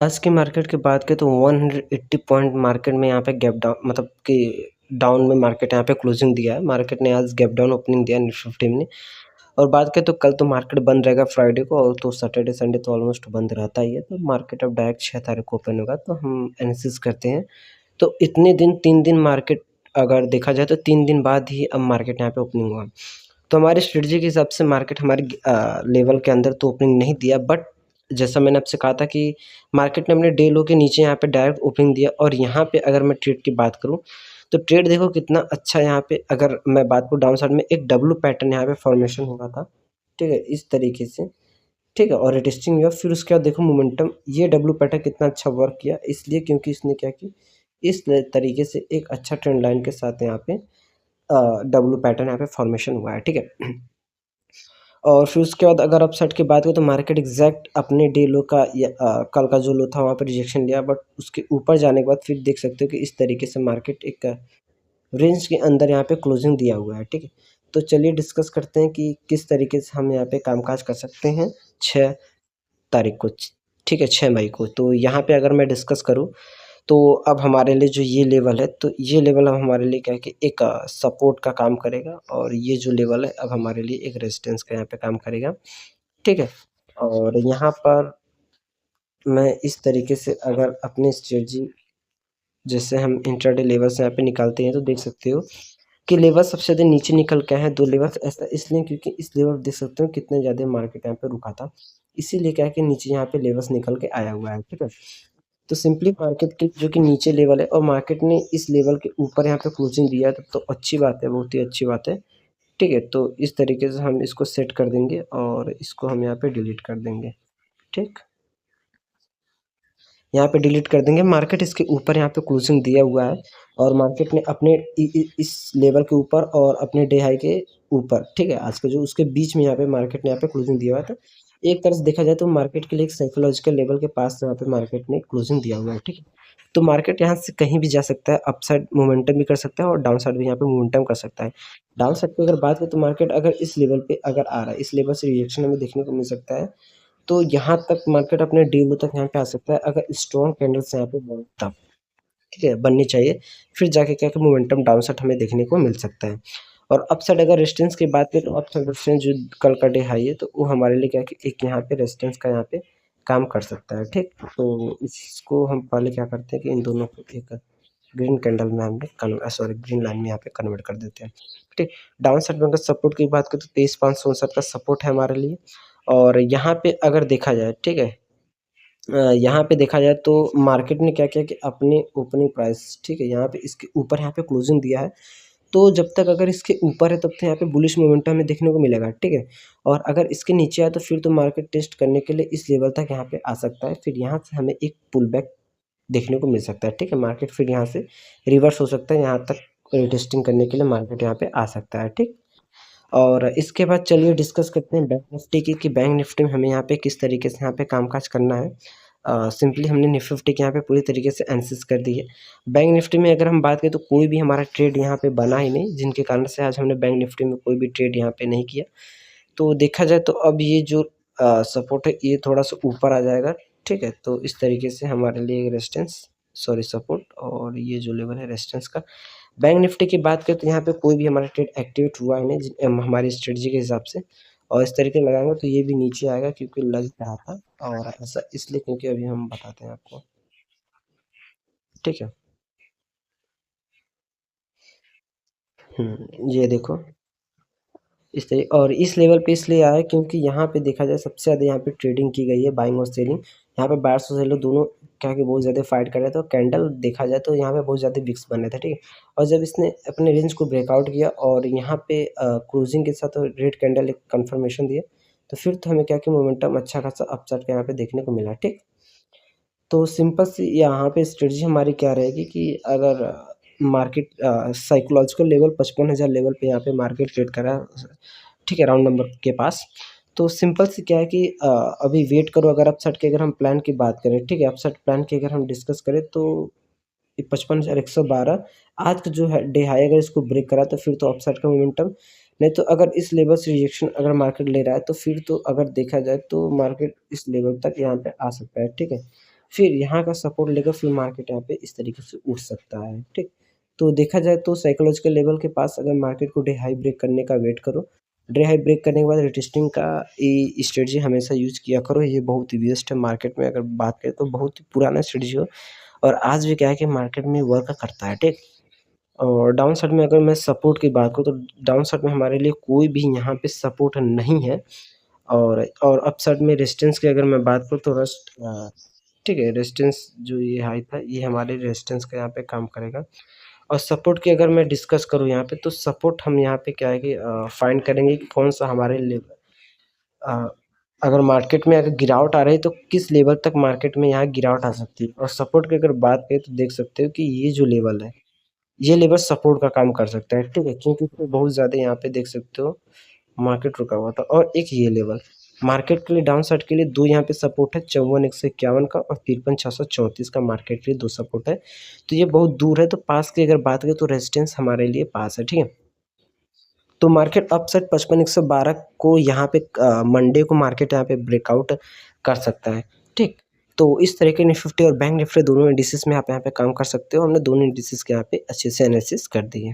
आज की मार्केट की बात करें तो 180 पॉइंट मार्केट में यहाँ पे गैप डाउन मतलब कि डाउन में मार्केट यहाँ पे क्लोजिंग दिया है। मार्केट ने आज गैप डाउन ओपनिंग दिया निफ्टी 50 ने। और बात करें तो कल तो मार्केट बंद रहेगा फ्राइडे को, और तो सैटरडे संडे तो ऑलमोस्ट बंद रहता ही है। तो मार्केट अब डायरेक्ट 6 तारीख को ओपन होगा, तो हम एनालिसिस करते हैं। तो इतने दिन 3 दिन मार्केट अगर देखा जाए तो 3 दिन बाद ही अब मार्केट यहाँ पे ओपनिंग हुआ। तो हमारी स्ट्रेटजी के हिसाब से मार्केट हमारी लेवल के अंदर तो ओपनिंग नहीं दिया, बट जैसा मैंने आपसे कहा था कि मार्केट ने अपने डे लो के नीचे यहाँ पे डायरेक्ट ओपनिंग दिया। और यहाँ पे अगर मैं ट्रेड की बात करूँ तो ट्रेड देखो कितना अच्छा यहाँ पे, अगर मैं बात करूँ डाउन साइड में एक डब्लू पैटर्न यहाँ पे फॉर्मेशन हुआ था, ठीक है, इस तरीके से, ठीक है, और रिटेस्टिंग हुआ। फिर उसके बाद देखो मोमेंटम, ये डब्लू पैटर्न कितना अच्छा वर्क किया, इसलिए क्योंकि इसने क्या की, इस तरीके से एक अच्छा ट्रेंड लाइन के साथ यहाँ पे डब्लू पैटर्न यहाँ पे फॉर्मेशन हुआ है, ठीक है। और फिर उसके बाद अगर आप सेट की बात करें तो मार्केट एग्जैक्ट अपने डे लो का कल का जो लो था वहाँ पर रिजेक्शन लिया, बट उसके ऊपर जाने के बाद फिर देख सकते हो कि इस तरीके से मार्केट एक रेंज के अंदर यहाँ पे क्लोजिंग दिया हुआ है, ठीक है। तो चलिए डिस्कस करते हैं कि किस तरीके से हम यहाँ पे कामकाज कर सकते हैं 6 तारीख को, ठीक है, 6 मई को। तो यहाँ पे अगर मैं डिस्कस करूँ तो अब हमारे लिए जो ये लेवल है, तो ये लेवल अब हमारे लिए क्या है कि एक सपोर्ट का काम करेगा, और ये जो लेवल है अब हमारे लिए एक रेजिस्टेंस का यहाँ पे काम करेगा, ठीक है। और यहाँ पर मैं इस तरीके से अगर अपनी स्ट्रेटजी जैसे हम इंट्राडे लेवल से यहाँ पे निकालते हैं तो देख सकते हो कि लेवल सबसे ज़्यादा नीचे निकल के हैं 2 लेवल्स, ऐसा इसलिए क्योंकि इस लेवल देख सकते हो कितने ज़्यादा मार्केट यहाँ पे रुका था, इसीलिए क्या है कि नीचे यहाँ पे लेवल्स निकल के आया हुआ है, ठीक है। तो सिंपली मार्केट के जो कि नीचे लेवल है और मार्केट ने इस लेवल के ऊपर यहाँ पे क्लोजिंग दिया है, तो अच्छी बात है, बहुत ही अच्छी बात है, ठीक है। तो इस तरीके से हम इसको सेट कर देंगे और इसको हम यहाँ पे डिलीट कर देंगे, ठीक। यहाँ पे डिलीट कर देंगे। मार्केट इसके ऊपर यहाँ पे क्लोजिंग दिया हुआ है, और मार्केट ने अपने इस लेवल के ऊपर और अपने डे हाई के ऊपर, ठीक है, आज के जो उसके बीच में यहाँ पे मार्केट ने यहाँ पे क्लोजिंग दिया हुआ है। तो एक तरह से देखा जाए तो मार्केट के लिए एक साइकोलॉजिकल लेवल के पास यहाँ पे मार्केट ने क्लोजिंग दिया हुआ है, ठीक है। तो मार्केट यहाँ से कहीं भी जा सकता है, अपसाइड मोमेंटम भी कर सकता है और डाउन साइड भी यहाँ पे मोमेंटम कर सकता है। डाउन साइड पे अगर बात करें तो मार्केट अगर इस लेवल पे अगर आ रहा है, इस लेवल से रिजेक्शन हमें देखने को मिल सकता है, तो यहाँ तक मार्केट अपने डी लो तक यहाँ पे आ सकता है अगर स्ट्रॉन्ग कैंडल्स यहाँ पे बने तब, ठीक है, बननी चाहिए। फिर जाके क्या कि मोमेंटम डाउन साइड हमें देखने को मिल सकता है। और अपसाइड अगर रेजिस्टेंस की बात करें तो अपसाइड रेजिस्टेंस जो कल का डे हाई है, तो वो हमारे लिए क्या है कि एक यहाँ पे रेजिस्टेंस का यहाँ पे काम कर सकता है, ठीक। तो इसको हम पहले क्या करते हैं कि इन दोनों को एक ग्रीन कैंडल में हम सॉरी ग्रीन लाइन में यहाँ पे कन्वर्ट कर देते हैं, ठीक। डाउन साइड में अगर सपोर्ट की बात करें तो 23,559 का सपोर्ट है हमारे लिए। और यहाँ पे अगर देखा जाए, ठीक है, यहाँ पे देखा जाए तो मार्केट ने क्या किया कि अपने ओपनिंग प्राइस, ठीक है, यहाँ पे इसके ऊपर यहाँ पे क्लोजिंग दिया है। तो जब तक अगर इसके ऊपर है तब तक यहाँ पे बुलिश मोमेंटम हमें देखने को मिलेगा, ठीक है। और अगर इसके नीचे आए तो फिर तो मार्केट टेस्ट करने के लिए इस लेवल तक यहाँ पे आ सकता है, फिर यहाँ से हमें एक पुल बैक देखने को मिल सकता है, ठीक है। मार्केट फिर यहाँ से रिवर्स हो सकता है, यहाँ तक टेस्टिंग करने के लिए मार्केट यहाँ पे आ सकता है, ठीक। और इसके बाद चलिए डिस्कस करते हैं बैंक निफ्टी की, कि बैंक निफ्टी में हमें यहाँ पे किस तरीके से यहाँ पे कामकाज करना है। सिंपली हमने निफ्टी के यहाँ पे पूरी तरीके से एनालिसिस कर दी है। बैंक निफ्टी में अगर हम बात करें तो कोई भी हमारा ट्रेड यहाँ पे बना ही नहीं, जिनके कारण से आज हमने बैंक निफ्टी में कोई भी ट्रेड यहाँ पे नहीं किया। तो देखा जाए तो अब ये जो सपोर्ट है ये थोड़ा सा ऊपर आ जाएगा, ठीक है। तो इस तरीके से हमारे लिए रेजिस्टेंस, सॉरी सपोर्ट, और ये जो लेवल है रेजिस्टेंस का। बैंक निफ्टी की बात करें तो यहाँ पे कोई भी हमारा ट्रेड एक्टिवेट हुआ ही नहीं हमारी स्ट्रेटजी के हिसाब से। और इस तरीके लगाएंगे तो ये भी नीचे आएगा क्योंकि लग रहा था, और ऐसा इसलिए क्योंकि अभी हम बताते हैं आपको, ठीक है। ये देखो इस तरी और इस लेवल पे इसलिए आया क्योंकि यहाँ पे देखा जाए सबसे ज़्यादा यहाँ पे ट्रेडिंग की गई है, बाइंग और सेलिंग। यहाँ पे बायर्स और सेलर दोनों क्या कि बहुत ज़्यादा फाइट कर रहे थे, और कैंडल देखा जाए तो यहाँ पे बहुत ज़्यादा विक्स बन रहे थे, ठीक है। और जब इसने अपने रेंज को ब्रेकआउट किया और यहाँ पे क्लोजिंग के साथ रेड कैंडल एक कन्फर्मेशन दिया, तो फिर तो हमें क्या कि मोमेंटम अच्छा खासा अपसाइड का यहाँ पे देखने को मिला, ठीक। तो सिंपल सी यहाँ पे स्ट्रेटजी हमारी क्या रहेगी कि अगर मार्केट साइकोलॉजिकल लेवल 55,000 लेवल पे यहाँ पे मार्केट ट्रेड कर रहा है, ठीक है, राउंड नंबर के पास। तो सिंपल सी क्या है कि अभी वेट करो। अगर अपसाइड की अगर हम प्लान की बात करें, ठीक है, अपसाइड प्लान की अगर हम डिस्कस करें तो 55,112 आज का जो है डे हाई, अगर इसको ब्रेक करा तो फिर तो अपसाइड का मोमेंटम। नहीं तो अगर इस लेवल से रिजेक्शन अगर मार्केट ले रहा है तो फिर तो अगर देखा जाए तो मार्केट इस लेवल तक यहाँ पे आ सकता है, ठीक है। फिर यहाँ का सपोर्ट लेकर फिर मार्केट यहाँ पे इस तरीके से उठ सकता है, ठीक। तो देखा जाए तो साइकोलॉजिकल लेवल के पास अगर मार्केट को डे हाई ब्रेक करने का वेट करो, डे हाई ब्रेक करने के बाद रिटेस्टिंग का स्ट्रेटजी हमेशा यूज़ किया करो, ये बहुत ही बेस्ट है मार्केट में। अगर बात करें तो बहुत ही पुराना स्ट्रेटजी हो और आज भी क्या है कि मार्केट में वर्क करता है, ठीक। और डाउन साइड में अगर मैं सपोर्ट की बात करूँ तो डाउन साइड में हमारे लिए कोई भी यहाँ पे सपोर्ट नहीं है। और अप साइड में रेजिस्टेंस की अगर मैं बात करूँ तो ठीक है, रेजिस्टेंस जो ये हाई था ये हमारे रेजिस्टेंस का यहाँ पे काम करेगा। और सपोर्ट की अगर मैं डिस्कस करूँ यहाँ पे तो सपोर्ट हम यहाँ पे क्या है कि फाइंड करेंगे कि कौन-सा हमारे अ, अगर मार्केट में अगर गिरावट आ रही है तो किस लेवल तक मार्केट में यहाँ गिरावट आ सकती है। और सपोर्ट की अगर बात करें तो देख सकते हो कि ये जो लेवल है, ये लेवल सपोर्ट का काम कर सकता है, ठीक है? क्योंकि इसमें बहुत ज़्यादा यहाँ पे देख सकते हो मार्केट रुका हुआ था। और एक ये लेवल, मार्केट के लिए डाउन साइड के लिए 2 यहाँ पे सपोर्ट है, 54,151 का और 53,634 का मार्केट के लिए 2 सपोर्ट है। तो ये बहुत दूर है, तो पास की अगर बात करें तो रेजिस्टेंस हमारे लिए पास है, ठीक है? तो मार्केट अपसाइड 55,112 को यहाँ पे मंडे को मार्केट यहाँ पे ब्रेकआउट कर सकता है, ठीक? तो इस तरह के निफ्टी और बैंक निफ्टी दोनों इंडिसेस में आप यहाँ पे काम कर सकते हो। हमने दोनों इंडिसेस के यहाँ पे अच्छे से एनालिसिस कर दिए।